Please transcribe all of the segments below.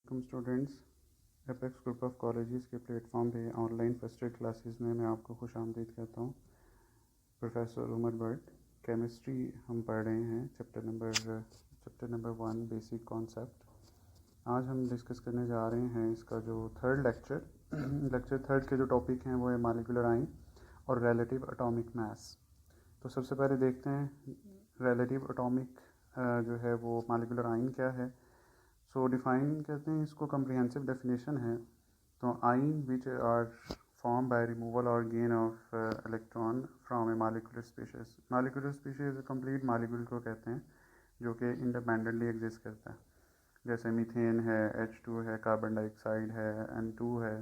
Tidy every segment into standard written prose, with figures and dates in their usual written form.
Welcome students. Apex group of colleges के platform पे online first year classes में मैं आपको खुश आमदीद कहता हूँ। प्रोफेसर उमर भट्ट। केमिस्ट्री हम पढ़ रहे हैं चैप्टर नंबर 1 बेसिक कॉन्सेप्ट। आज हम डिस्कस करने जा रहे हैं इसका जो थर्ड लेक्चर लेक्चर थर्ड के जो टॉपिक हैं वो है मॉलिक्यूलर आयन और रिलेटिव एटॉमिक मास। तो सबसे पहले देखते हैं रिलेटिव एटॉमिक जो है वो मॉलिक्यूलर आयन क्या है। सो डिफाइन करते हैं इसको, कम्प्रिहेंसिव डेफिनेशन है। तो ion which are form by removal or gain of electron from a molecular species. Molecular species complete molecule को कहते हैं जो कि इंडिपेंडेंटली एग्जिस्ट करता है, जैसे मीथेन है, H2 है, कार्बन डाइऑक्साइड है, N2 है,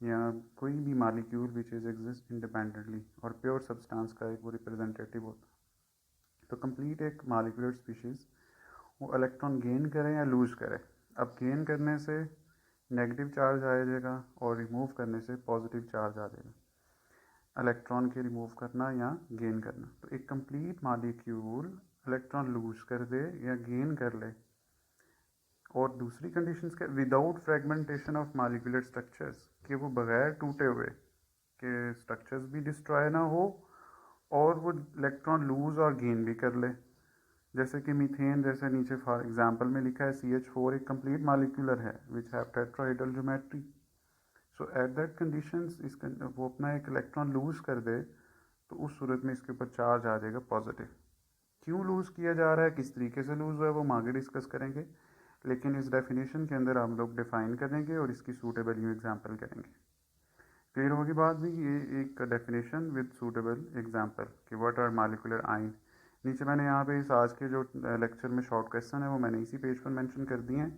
या कोई भी molecule which is exist independently और प्योर सब्सटेंस का एक वो रिप्रेजेंटेटिव होता है। तो कंप्लीट एक मालिकुलर स्पीशीज़ वो इलेक्ट्रॉन गेन करें या लूज़ करें। अब गेन करने से नेगेटिव चार्ज आ जाएगा और रिमूव करने से पॉजिटिव चार्ज आ जाएगा। इलेक्ट्रॉन के रिमूव करना या गेन करना, तो एक कंप्लीट मॉलिक्यूल इलेक्ट्रॉन लूज कर दे या गेन कर ले। और दूसरी कंडीशंस के without fragmentation of molecular structures, कि वो बगैर टूटे हुए के स्ट्रक्चर्स भी डिस्ट्रॉय ना हो और वो इलेक्ट्रॉन लूज और गेन भी कर ले। जैसे कि मीथेन, जैसे नीचे फॉर एग्जांपल में लिखा है CH4 एक कंप्लीट मॉलिक्यूलर है which have tetrahedral geometry. So at that conditions वो अपना एक इलेक्ट्रॉन लूज कर दे तो उस सूरत में इसके ऊपर चार्ज आ जाएगा पॉजिटिव। क्यों लूज़ किया जा रहा है, किस तरीके से लूज़ हुआ है, वो हम आगे डिस्कस करेंगे, लेकिन इस डेफिनेशन के अंदर हम लोग डिफाइन करेंगे और इसकी सूटेबल यू एग्जाम्पल करेंगे। क्लियर होगी बात भी, ये एक डेफिनेशन विद सूटेबल एग्जाम्पल कि व्हाट आर मॉलिक्यूलर आयन। नीचे मैंने यहाँ पे इस आज के जो लेक्चर में शॉर्ट क्वेश्चन है वो मैंने इसी पेज पर मेंशन कर दिए हैं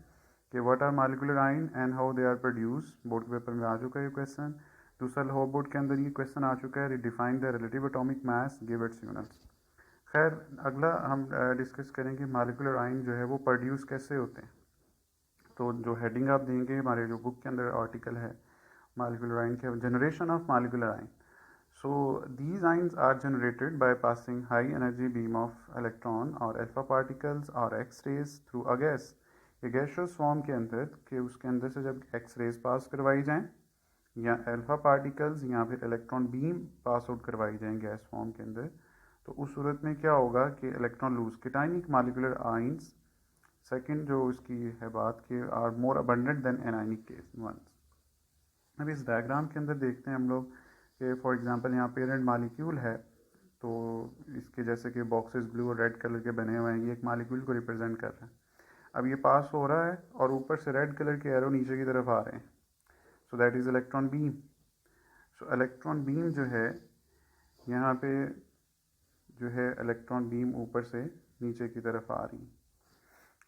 कि what are molecular ion and how they are produce. Board के पेपर में आ चुका है ये क्वेश्चन। दूसरा लाहौर बोर्ड के अंदर ये क्वेश्चन आ चुका है, define the relative atomic mass, give its units. खैर अगला हम डिस्कस करेंगे मॉलिक्यूलर आयन जो है वो प्रोड्यूस कैसे होते हैं। तो जो हेडिंग आप देंगे हमारे जो बुक के अंदर आर्टिकल है मॉलिक्यूलर आयन के, generation of molecular ion. So these ions are generated by passing high energy beam of electron or alpha particles or X-rays through a gas। ये गैसियस फॉर्म के अंदर कि उसके अंदर से जब X-rays पास करवाई जाएं या अल्फा पार्टिकल्स या फिर इलेक्ट्रॉन बीम पास आउट करवाई जाएं गैस फॉर्म के अंदर, तो उस सूरत में क्या होगा कि electron lose cationic molecular ions second जो इसकी है बात कि are more abundant than anionic case ones. अब इस डायग्राम के अंदर देखते हैं हम लोग कि फॉर एग्जांपल यहाँ पेरेंट मॉलिक्यूल है, तो इसके जैसे कि बॉक्सेस ब्लू और रेड कलर के बने हुए हैं, ये एक मॉलिक्यूल को रिप्रेजेंट कर रहा है। अब ये पास हो रहा है और ऊपर से रेड कलर के एरो नीचे की तरफ आ रहे हैं, सो that is electron beam. So electron beam जो है यहाँ पे जो है इलेक्ट्रॉन बीम ऊपर से नीचे की तरफ आ रही है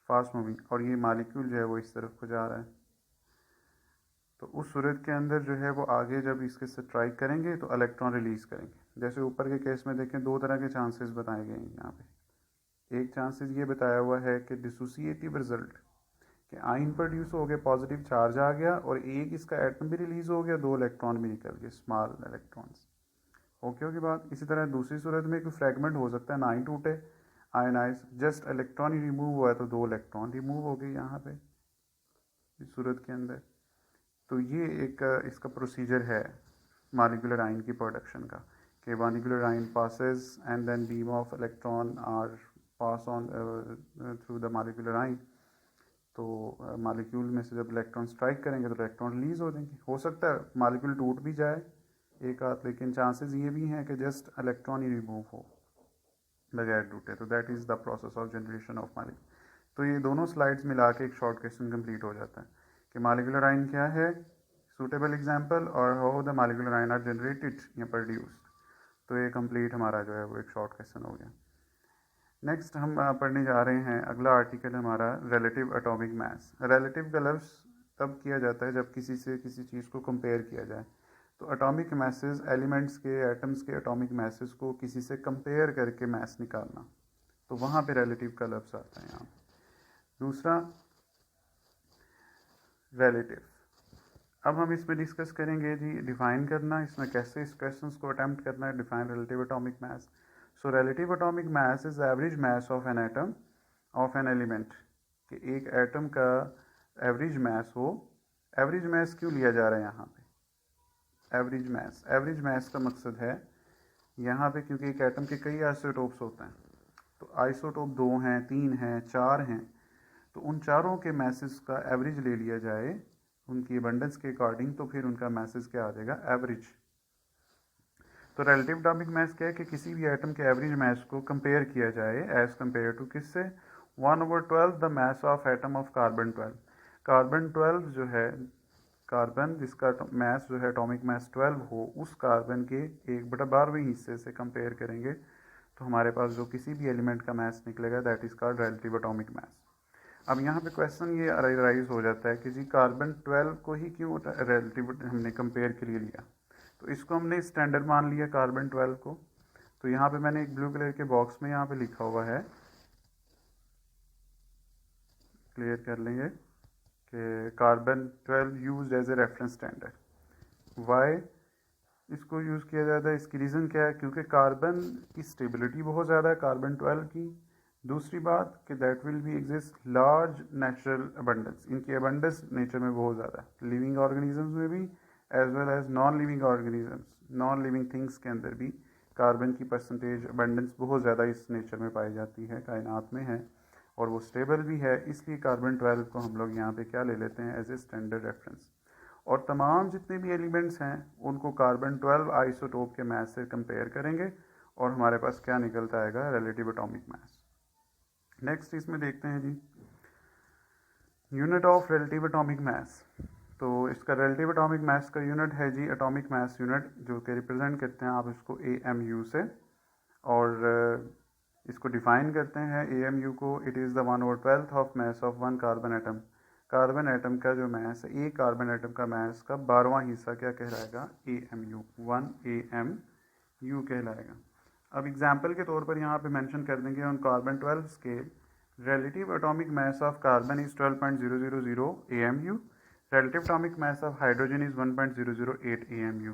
फास्ट मूविंग, और ये मॉलिक्यूल जो है वो इस तरफ को जा रहा है। तो उस सूरत के अंदर जो है वो आगे जब इसके स्ट्राइक करेंगे तो इलेक्ट्रॉन रिलीज़ करेंगे। जैसे ऊपर के केस में देखें दो तरह के चांसेस बताए गए हैं यहाँ पे। एक चांसेस ये बताया हुआ है कि डिसोसिएटिव रिजल्ट कि आयन प्रोड्यूस हो गया, पॉजिटिव चार्ज आ गया और एक इसका एटम भी रिलीज़ हो गया, दो इलेक्ट्रॉन भी निकल गए, स्मॉल इलेक्ट्रॉन्स। ओके होगी बात। इसी तरह दूसरी सूरत में कोई फ्रेगमेंट हो सकता है, ना ही टूटे, आयनाइज, जस्ट इलेक्ट्रॉन ही रिमूव हुआ है तो दो इलेक्ट्रॉन रिमूव हो गए यहाँ पे इस सूरत के अंदर। तो ये एक इसका प्रोसीजर है मॉलिक्यूलर आयन की प्रोडक्शन का कि molecular ion passes and then beam of electron are pass on through the molecular ion. तो मॉलिक्यूल में से जब इलेक्ट्रॉन स्ट्राइक करेंगे तो इलेक्ट्रॉन रिलीज हो जाएंगे। हो सकता है मॉलिक्यूल टूट भी जाए एक आध, लेकिन चांसेस ये भी हैं कि जस्ट इलेक्ट्रॉन ही रिमूव हो बगैर टूटे। तो that is the process of generation of molecule. तो ये दोनों स्लाइड्स मिला के एक शॉर्ट क्वेश्चन कंप्लीट हो जाता है कि मॉलिक्यूलर आयन क्या है, सूटेबल एग्जाम्पल, और how the molecular ion are generated या प्रोड्यूस्ड। तो ये कंप्लीट हमारा जो है वो एक शॉर्ट क्वेश्चन हो गया। नेक्स्ट हम पढ़ने जा रहे हैं, अगला आर्टिकल हमारा रिलेटिव एटॉमिक मास। रिलेटिव का लफ्ज़ तब किया जाता है जब किसी से किसी चीज़ को कंपेयर किया जाए। तो एटॉमिक मैसेज एलिमेंट्स के, एटम्स के एटॉमिक मैसेज को किसी से कंपेयर करके मैस निकालना, तो वहाँ पे रिलेटिव का लफ्ज़ आता है यहाँ। दूसरा रिलेटिव, अब हम इसमें डिस्कस करेंगे जी डिफाइन करना, इसमें कैसे इस क्वेश्चन को अटैम्प्ट करना है। Define relative atomic mass. So relative atomic mass is average mass of an atom of an element, कि एक एटम का एवरेज मास हो। एवरेज मास क्यों लिया जा रहा है यहाँ पे? एवरेज मास का मकसद है यहाँ पे, क्योंकि एक एटम के कई आइसोटोप्स होते हैं, तो आइसोटोप 2 हैं, 3 हैं, 4 हैं, तो उन चारों के मैसेज का एवरेज ले लिया जाए उनकी अबंडेंस के अकॉर्डिंग, तो फिर उनका मैसेज क्या आ जाएगा? एवरेज। तो रिलेटिव एटॉमिक मास क्या है कि किसी भी एटम के एवरेज मास को कंपेयर किया जाए एज कंपेयर टू किससे? 1/12 the mass of atom of carbon 12। Carbon 12 जो है, कार्बन जिसका मास जो है एटॉमिक मास 12 हो, उस कार्बन के 1/12वें हिस्से से कंपेयर करेंगे तो हमारे पास जो किसी भी एलिमेंट का मास निकलेगा that is called relative atomic मास। अब यहाँ पे क्वेश्चन ये राइज हो जाता है कि जी कार्बन 12 को ही क्यों रिलेटिव हमने कंपेयर के लिए लिया? तो इसको हमने स्टैंडर्ड मान लिया कार्बन 12 को। तो यहाँ पे मैंने एक ब्लू कलर के बॉक्स में यहाँ पे लिखा हुआ है, क्लियर कर लेंगे कि carbon 12 use as a reference standard. Why इसको यूज़ किया जाता है? इसकी रीज़न क्या है? क्योंकि कार्बन की स्टेबिलिटी बहुत ज़्यादा है कार्बन 12 की। दूसरी बात कि that will be exist large natural abundance, इनकी अबंडेंस नेचर में बहुत ज़्यादा है, लिविंग ऑर्गेनिजम्स में भी as well as non living organisms, non living things के अंदर भी कार्बन की परसेंटेज अबंडेंस बहुत ज़्यादा इस नेचर में पाई जाती है, कायनात में है, और वो स्टेबल भी है। इसलिए कार्बन 12 को हम लोग यहाँ पे क्या ले लेते हैं? As a standard reference. और तमाम जितने भी एलिमेंट्स हैं उनको कार्बन 12 आइसोटोप के मास से कंपेयर करेंगे और हमारे पास क्या निकलता आएगा? रिलेटिव एटॉमिक मास। नेक्स्ट इसमें देखते हैं जी unit of relative atomic mass. तो इसका रिलेटिव एटॉमिक मास का यूनिट है जी एटॉमिक मास यूनिट, जो कि रिप्रेजेंट करते हैं आप इसको AMU से, और इसको डिफाइन करते हैं AMU को, it is the 1/12 of mass of one carbon atom. Carbon atom का जो मास है, एक कार्बन एटम का मास का 12वां हिस्सा क्या कहलाएगा? AMU, 1 AMU कहलाएगा। अब एग्जाम्पल के तौर पर यहाँ पे मेंशन कर देंगे on carbon 12 scale relative atomic mass of carbon is 12.000 AMU, relative atomic mass of hydrogen is 1.008 AMU।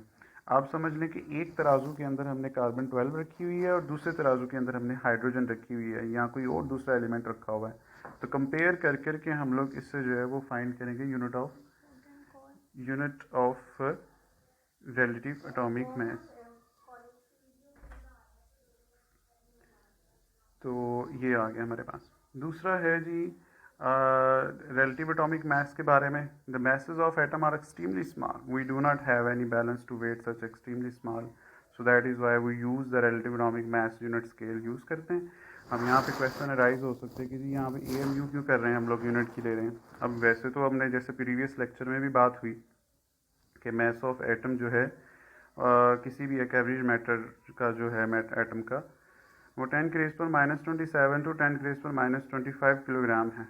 आप समझ लें कि एक तराजू के अंदर हमने कार्बन 12 रखी हुई है और दूसरे तराजू के अंदर हमने हाइड्रोजन रखी हुई है, यहाँ कोई और दूसरा एलिमेंट रखा हुआ है, तो कंपेयर कर करके हम लोग इससे जो है वो फाइंड करेंगे unit of relative atomic mass. तो ये आ गया हमारे पास। दूसरा है जी रिलेटिव एटॉमिक मास के बारे में। The masses of atom are extremely small, we do not have any balance to weight such extremely small, so that is why we use the relative atomic mass unit scale use करते हैं। अब यहाँ पे question arise हो सकते हैं कि जी यहाँ पे AMU क्यों कर रहे हैं, हम लोग यूनिट की ले रहे हैं। अब वैसे तो हमने जैसे प्रीवियस लेक्चर में भी बात हुई कि मास ऑफ एटम जो है किसी भी एक एवरेज मैटर का जो है एटम का, वो 10⁻⁻27 टू 10⁻⁻25 किलोग्राम है।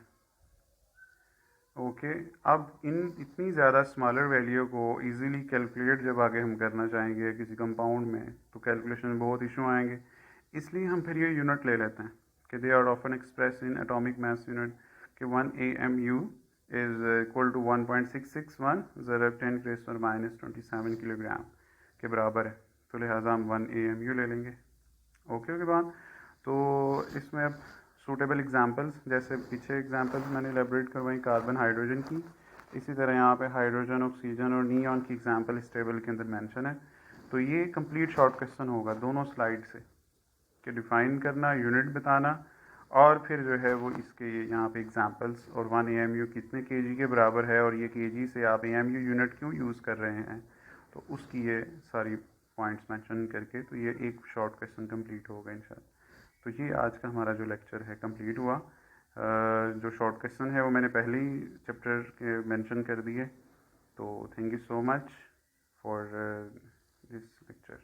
ओके अब इन इतनी ज़्यादा स्मॉलर वैल्यू को इजीली कैलकुलेट जब आगे हम करना चाहेंगे किसी कंपाउंड में, तो कैलकुलेशन में बहुत इशू आएंगे, इसलिए हम फिर ये यूनिट ले लेते हैं कि they are often express in atomic mass unit कि 1 AMU इज़ इक्वल टू 1.661 ज़रब 10⁻⁻27 किलोग्राम के बराबर है, तो लिहाजा हम 1 AMU ले लेंगे। ओके बात। तो इसमें अब सूटेबल एग्जांपल्स, जैसे पीछे एग्जांपल्स मैंने एलेबरेट करवाई कार्बन हाइड्रोजन की, इसी तरह यहाँ पे हाइड्रोजन, ऑक्सीजन और नियॉन की एग्जांपल इस टेबल के अंदर मेंशन है। तो ये कंप्लीट शॉर्ट क्वेश्चन होगा दोनों स्लाइड से, कि डिफाइन करना, यूनिट बताना, और फिर जो है वो इसके यहाँ पे एग्जांपल्स, और 1 AMU कितने kg के बराबर है, और ये kg से आप AMU यूनिट क्यों यूज़ कर रहे हैं, तो उसकी ये सारी पॉइंट्स मेंशन करके तो ये एक शॉर्ट क्वेश्चन कंप्लीट होगा इंशाल्लाह। तो ये आज का हमारा जो लेक्चर है कंप्लीट हुआ। जो शॉर्ट क्वेश्चन है वो मैंने पहले ही चैप्टर के मेंशन कर दिए। तो thank you so much for this lecture.